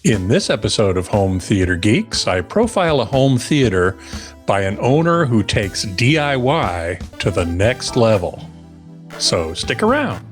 In this episode of Home Theater Geeks, I profile a home theater by an owner who takes DIY to the next level. So stick around.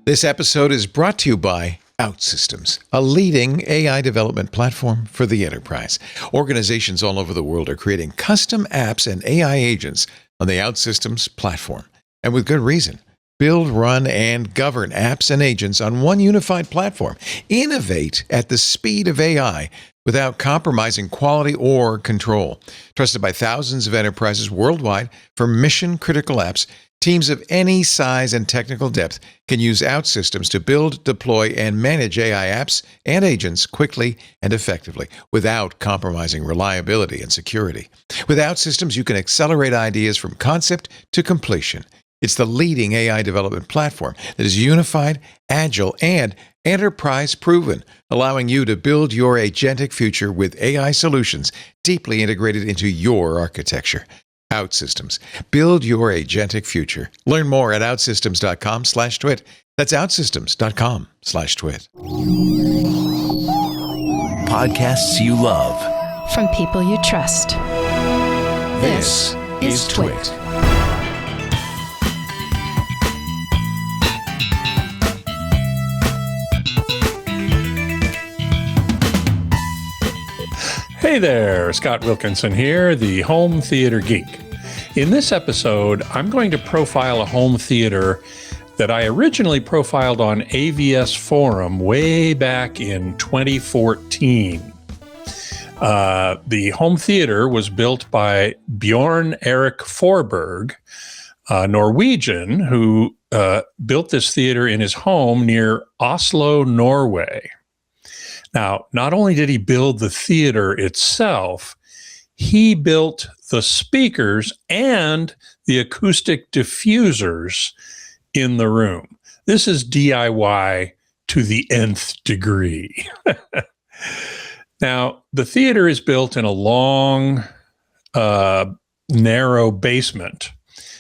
This episode is brought to you by OutSystems, a leading AI development platform for the enterprise. Organizations all over the world are creating custom apps and AI agents on the OutSystems platform. And with good reason. Build, run, and govern apps and agents on one unified platform. Innovate at the speed of AI without compromising quality or control. Trusted by thousands of enterprises worldwide for mission-critical apps, teams of any size and technical depth can use OutSystems to build, deploy, and manage AI apps and agents quickly and effectively without compromising reliability and security. With OutSystems, you can accelerate ideas from concept to completion. It's the leading AI development platform that is unified, agile, and enterprise-proven, allowing you to build your agentic future with AI solutions deeply integrated into your architecture. OutSystems. Build your agentic future. Learn more at outsystems.com/twit. That's outsystems.com/twit. Podcasts you love. From people you trust. This is TWiT. Hey there, Scott Wilkinson here, the Home Theater Geek. In this episode, I'm going to profile a home theater that I originally profiled on AVS Forum way back in 2014. The home theater was built by Bjorn Erik Forberg, a Norwegian who built this theater in his home near Oslo, Norway. Now, not only did he build the theater itself, he built the speakers and the acoustic diffusers in the room. This is DIY to the nth degree. Now, the theater is built in a long, narrow basement,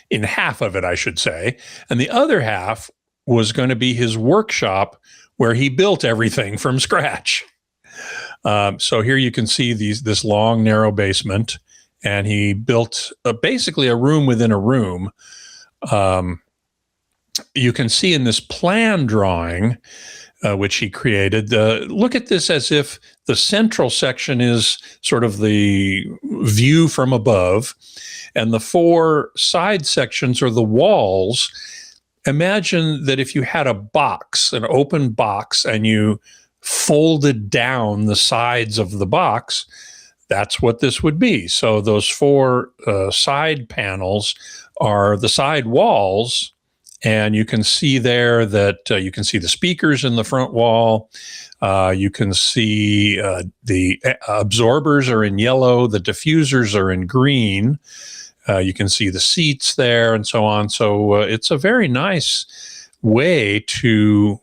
in half of it, I should say, and the other half was going to be his workshop where he built everything from scratch. So here you can see this long, narrow basement, and he built basically a room within a room. You can see in this plan drawing, which he created, look at this as if the central section is sort of the view from above, and the four side sections are the walls. Imagine that if you had a box, an open box, and you folded down the sides of the box, that's what this would be. So those four side panels are the side walls, and you can see there that you can see the speakers in the front wall. You can see the absorbers are in yellow, the diffusers are in green. You can see the seats there and so on. So it's a very nice way to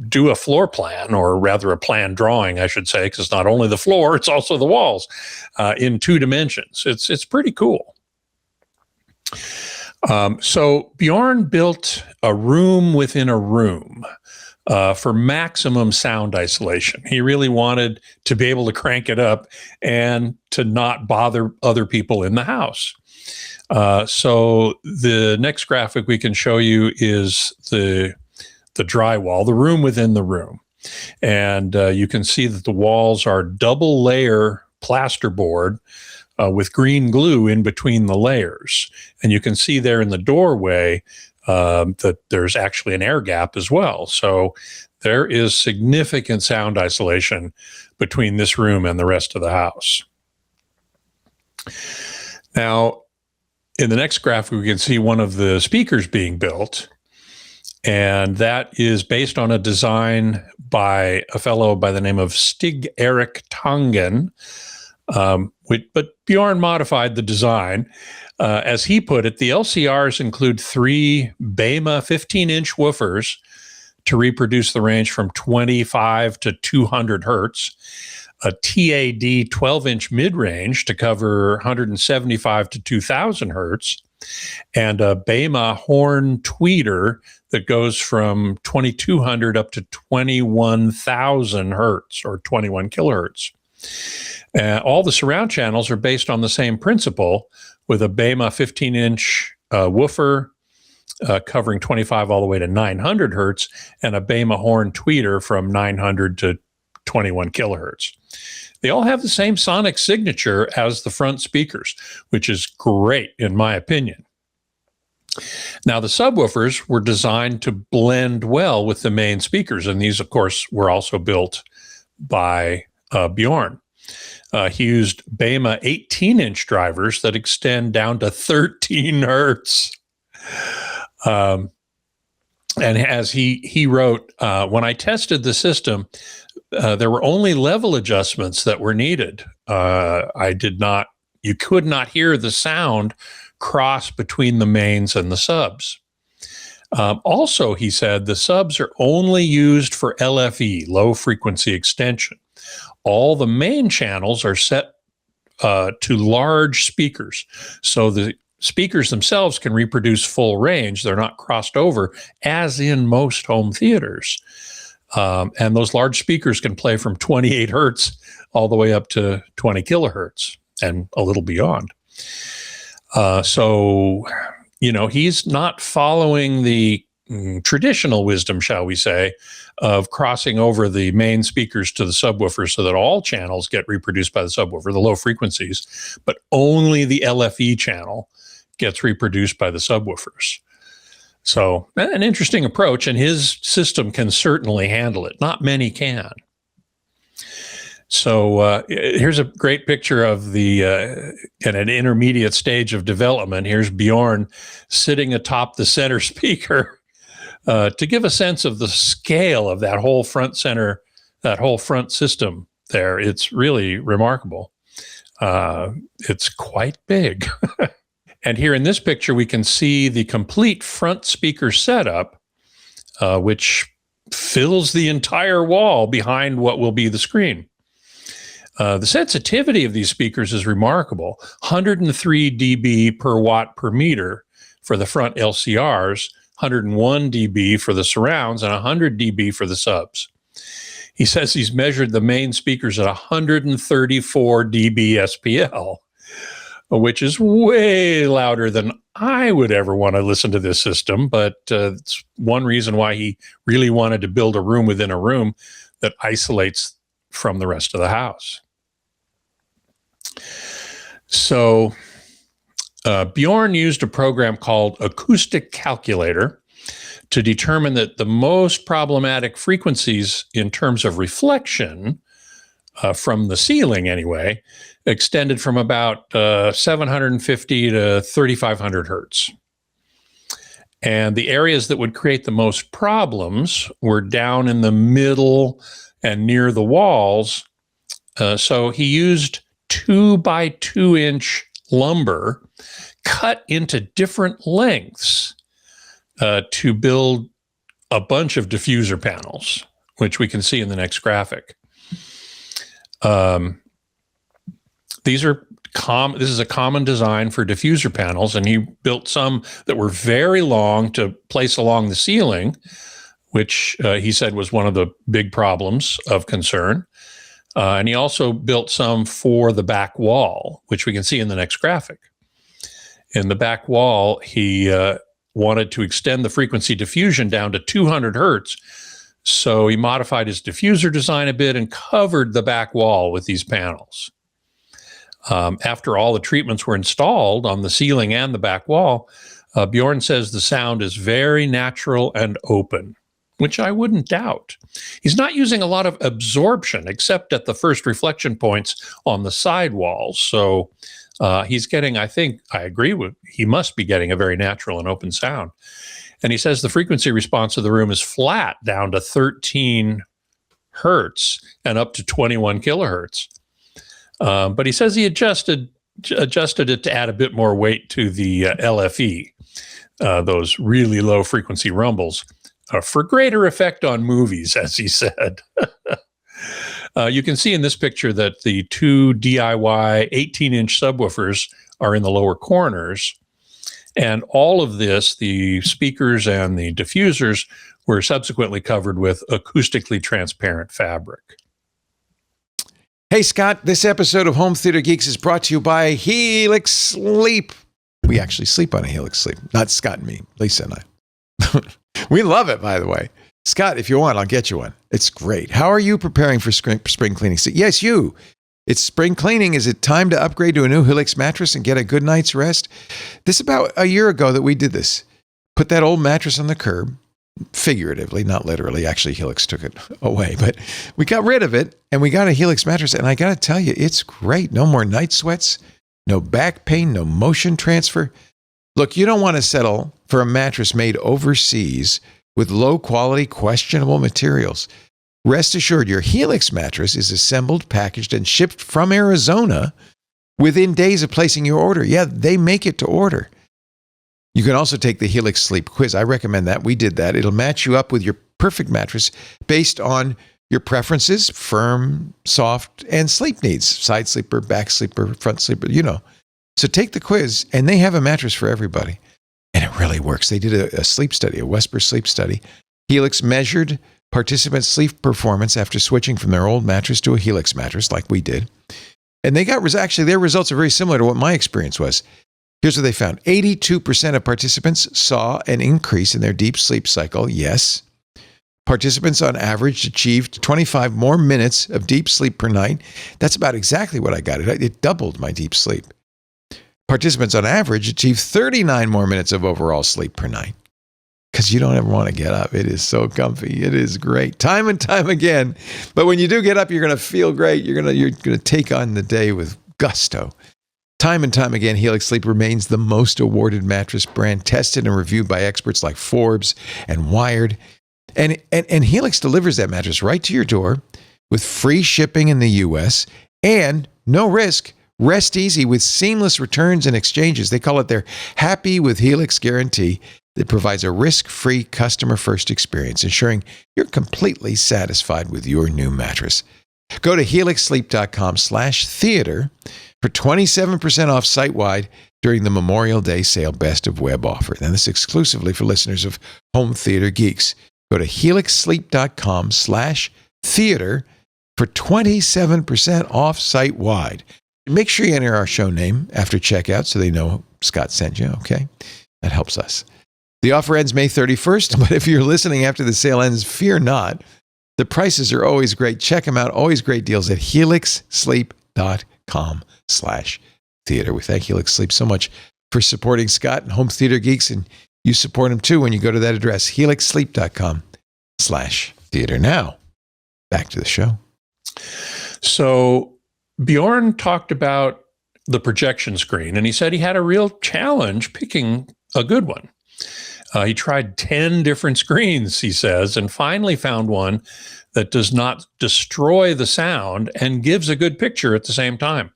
do a floor plan, or rather a plan drawing, I should say, because not only the floor, it's also the walls in two dimensions. It's pretty cool. So Bjorn built a room within a room for maximum sound isolation. He really wanted to be able to crank it up and to not bother other people in the house. So the next graphic we can show you is the drywall, the room within the room. And you can see that the walls are double layer plasterboard with green glue in between the layers. And you can see there in the doorway that there's actually an air gap as well. So there is significant sound isolation between this room and the rest of the house. Now, in the next graphic, we can see one of the speakers being built, and that is based on a design by a fellow by the name of Stig Erik Tangen, but Bjorn modified the design. As he put it, the LCRs include three BEMA 15-inch woofers to reproduce the range from 25 to 200 hertz, a TAD 12-inch mid-range to cover 175 to 2,000 hertz, and a Bema horn tweeter that goes from 2200 up to 21,000 hertz or 21 kilohertz. All the surround channels are based on the same principle, with a Bema 15-inch woofer covering 25 all the way to 900 hertz, and a Bema horn tweeter from 900 to 21 kilohertz. They all have the same sonic signature as the front speakers, which is great in my opinion. Now, the subwoofers were designed to blend well with the main speakers, and these, of course, were also built by Bjorn. He used Bema 18-inch drivers that extend down to 13 hertz. And as he wrote, when I tested the system, there were only level adjustments that were needed. You could not hear the sound cross between the mains and the subs. Also, he said, the subs are only used for LFE, low frequency extension. All the main channels are set to large speakers, so the speakers themselves can reproduce full range. They're not crossed over, as in most home theaters. And those large speakers can play from 28 hertz all the way up to 20 kilohertz and a little beyond. So, he's not following the traditional wisdom, shall we say, of crossing over the main speakers to the subwoofer so that all channels get reproduced by the subwoofer, the low frequencies, but only the LFE channel gets reproduced by the subwoofers. So an interesting approach, and his system can certainly handle it. Not many can. So here's a great picture of the in an intermediate stage of development. Here's Bjorn sitting atop the center speaker to give a sense of the scale of that whole front system there. It's really remarkable. It's quite big. And here in this picture, we can see the complete front speaker setup, which fills the entire wall behind what will be the screen. The sensitivity of these speakers is remarkable. 103 dB per watt per meter for the front LCRs, 101 dB for the surrounds, and 100 dB for the subs. He says he's measured the main speakers at 134 dB SPL, which is way louder than I would ever want to listen to this system, but it's one reason why he really wanted to build a room within a room that isolates from the rest of the house. So Bjorn used a program called Acoustic Calculator to determine that the most problematic frequencies in terms of reflection from the ceiling anyway, extended from about 750 to 3,500 hertz. And the areas that would create the most problems were down in the middle and near the walls. So he used 2 by 2 inch lumber cut into different lengths to build a bunch of diffuser panels, which we can see in the next graphic. These are this is a common design for diffuser panels, and he built some that were very long to place along the ceiling, which he said was one of the big problems of concern. And he also built some for the back wall, which we can see in the next graphic. In the back wall, he wanted to extend the frequency diffusion down to 200 hertz. So he modified his diffuser design a bit and covered the back wall with these panels. After all the treatments were installed on the ceiling and the back wall, Bjorn says the sound is very natural and open, which I wouldn't doubt. He's not using a lot of absorption except at the first reflection points on the side walls. So he's getting, I think, I agree with, he must be getting a very natural and open sound. And he says the frequency response of the room is flat down to 13 hertz and up to 21 kilohertz. But he says he adjusted it to add a bit more weight to the LFE, those really low frequency rumbles, for greater effect on movies, as he said. You can see in this picture that the 2 DIY 18-inch subwoofers are in the lower corners, And all of this, the speakers and the diffusers, were subsequently covered with acoustically transparent fabric. Hey, Scott, this episode of Home Theater Geeks is brought to you by Helix Sleep. We actually sleep on a Helix Sleep. Not Scott and me, Lisa and I. We love it, by the way. Scott, if you want, I'll get you one. It's great. How are you preparing for spring cleaning? Yes, you. It's spring cleaning. Is it time to upgrade to a new Helix mattress and get a good night's rest? This is about a year ago that we did this. Put that old mattress on the curb, figuratively, not literally. Actually, Helix took it away, but we got rid of it and we got a Helix mattress. And I got to tell you, it's great. No more night sweats, no back pain, no motion transfer. Look, you don't want to settle for a mattress made overseas with low quality, questionable materials. Rest assured, your Helix mattress is assembled, packaged, and shipped from Arizona within days of placing your order. Yeah, they make it to order. You can also take the Helix Sleep quiz. I recommend that. We did that. It'll match you up with your perfect mattress based on your preferences, firm, soft, and sleep needs. Side sleeper, back sleeper, front sleeper, you know. So take the quiz, and they have a mattress for everybody. And it really works. They did a sleep study, a Whisper sleep study. Helix measured participants' sleep performance after switching from their old mattress to a Helix mattress, like we did. And they got, actually, their results are very similar to what my experience was. Here's what they found. 82% of participants saw an increase in their deep sleep cycle. Yes. Participants on average achieved 25 more minutes of deep sleep per night. That's about exactly what I got. It doubled my deep sleep. Participants on average achieved 39 more minutes of overall sleep per night. Because you don't ever want to get up. It is so comfy. It is great. Time and time again. But when you do get up, you're going to feel great. You're going to take on the day with gusto. Time and time again, Helix Sleep remains the most awarded mattress brand, tested and reviewed by experts like Forbes and Wired. And Helix delivers that mattress right to your door with free shipping in the U.S. and no risk. Rest easy with seamless returns and exchanges. They call it their Happy with Helix guarantee that provides a risk-free customer-first experience, ensuring you're completely satisfied with your new mattress. Go to helixsleep.com/theater for 27% off site-wide during the Memorial Day sale best of web offer. And this is exclusively for listeners of Home Theater Geeks. Go to helixsleep.com/theater for 27% off site-wide. Make sure you enter our show name after checkout so they know Scott sent you, okay? That helps us. The offer ends May 31st, but if you're listening after the sale ends, fear not. The prices are always great. Check them out. Always great deals at helixsleep.com/theater. We thank Helix Sleep so much for supporting Scott and Home Theater Geeks, and you support them too when you go to that address, helixsleep.com/theater. Now, back to the show. So Bjorn talked about the projection screen, and he said he had a real challenge picking a good one. He tried 10 different screens, he says, and finally found one that does not destroy the sound and gives a good picture at the same time.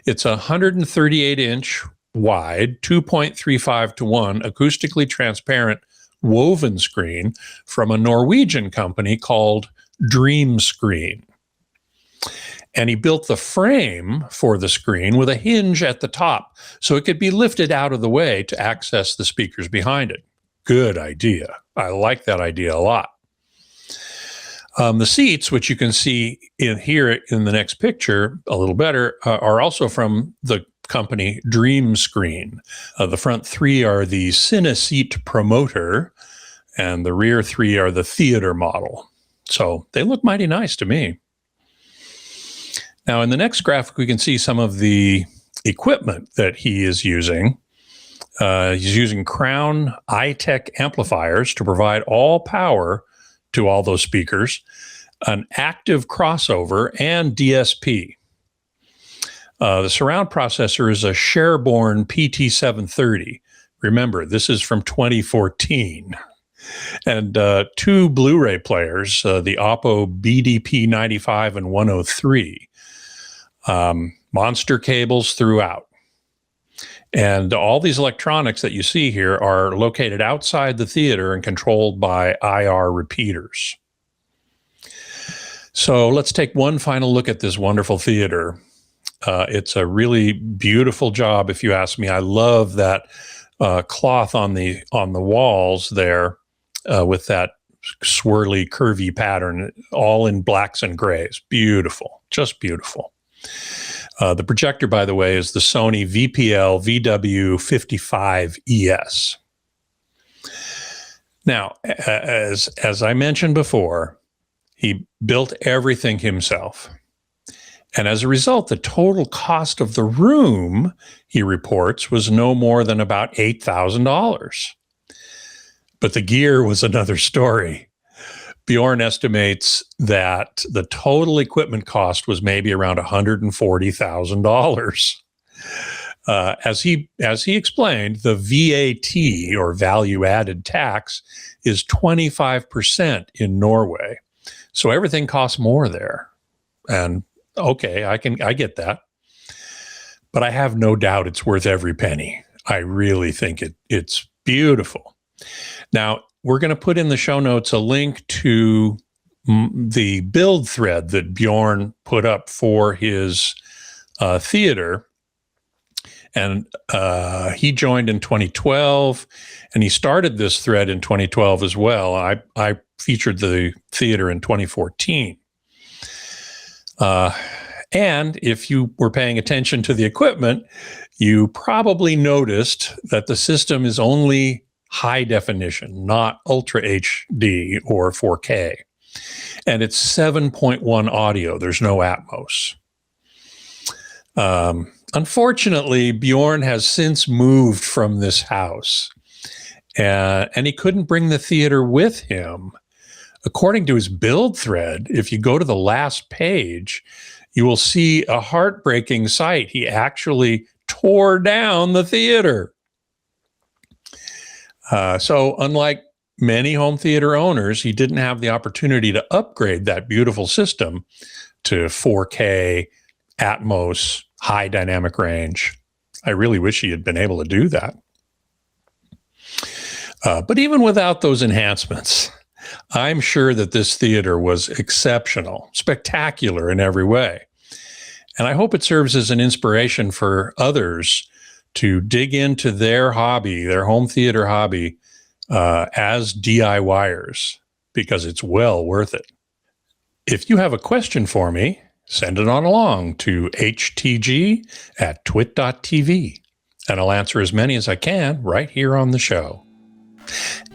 It's a 138-inch wide, 2.35:1 acoustically transparent woven screen from a Norwegian company called Dream Screen. And he built the frame for the screen with a hinge at the top so it could be lifted out of the way to access the speakers behind it. Good idea. I like that idea a lot. The seats, which you can see in here in the next picture a little better, are also from the company Dream Screen. The front three are the Cineseat Promoter, and the rear three are the Theater model. So they look mighty nice to me. Now, in the next graphic, we can see some of the equipment that he is using. He's using Crown iTech amplifiers to provide all power to all those speakers, an active crossover, and DSP. The surround processor is a Sherborne PT730. Remember, this is from 2014. And two Blu-ray players, the Oppo BDP 95 and 103. Monster cables throughout. And all these electronics that you see here are located outside the theater and controlled by IR repeaters. So let's take one final look at this wonderful theater. It's a really beautiful job, if you ask me. I love that cloth on the walls there with that swirly, curvy pattern, all in blacks and grays. Beautiful, just beautiful. The projector, by the way, is the Sony VPL VW55ES. Now, as I mentioned before, he built everything himself. And as a result, the total cost of the room, he reports, was no more than about $8,000. But the gear was another story. Bjorn estimates that the total equipment cost was maybe around $140,000. As he explained, the VAT, or value-added tax, is 25% in Norway. So everything costs more there. And okay, I get that. But I have no doubt it's worth every penny. I really think it's beautiful. Now, we're going to put in the show notes a link to the build thread that Bjorn put up for his theater. And he joined in 2012, and he started this thread in 2012 as well. I featured the theater in 2014. And if you were paying attention to the equipment, you probably noticed that the system is only high definition, not Ultra HD or 4K. And it's 7.1 audio. There's no Atmos. Unfortunately, Bjorn has since moved from this house, and he couldn't bring the theater with him. According to his build thread, if you go to the last page, you will see a heartbreaking sight. He actually tore down the theater. So unlike many home theater owners, he didn't have the opportunity to upgrade that beautiful system to 4K, Atmos, high dynamic range. I really wish he had been able to do that. But even without those enhancements, I'm sure that this theater was exceptional, spectacular in every way. And I hope it serves as an inspiration for others to dig into their hobby, their home theater hobby, as DIYers, because it's well worth it. If you have a question for me, send it on along to htg@twit.tv, and I'll answer as many as I can right here on the show.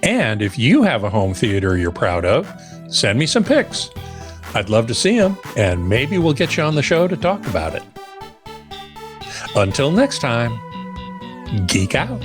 And if you have a home theater you're proud of, send me some pics. I'd love to see them, and maybe we'll get you on the show to talk about it. Until next time, geek out.